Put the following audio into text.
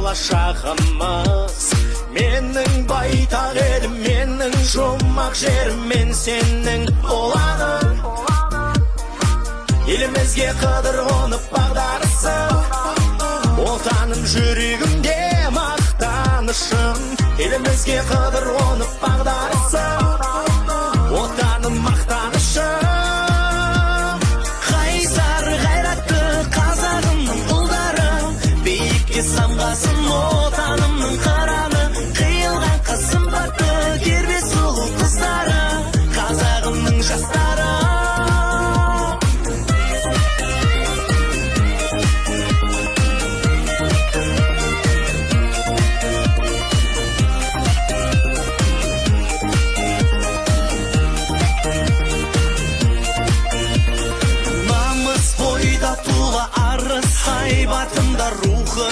болашағымыз. Менің байтақ елім, менің жұмақ жерім, мен сенің болады. Елімізге қыдыр қонып бағдарысып, отаным жүрегімде мақтанышым. Елімізге қыдыр қонып бағдарысып, отаным мақтанышым. Қайсар қайратты қазағымның ұлдары, биікке самғасын отанымның қыраны. Қиылған қысымбатты кербез сұлу қыздары, қазағымның жастары. Намыс бойда тула арыс, хайбатында рухы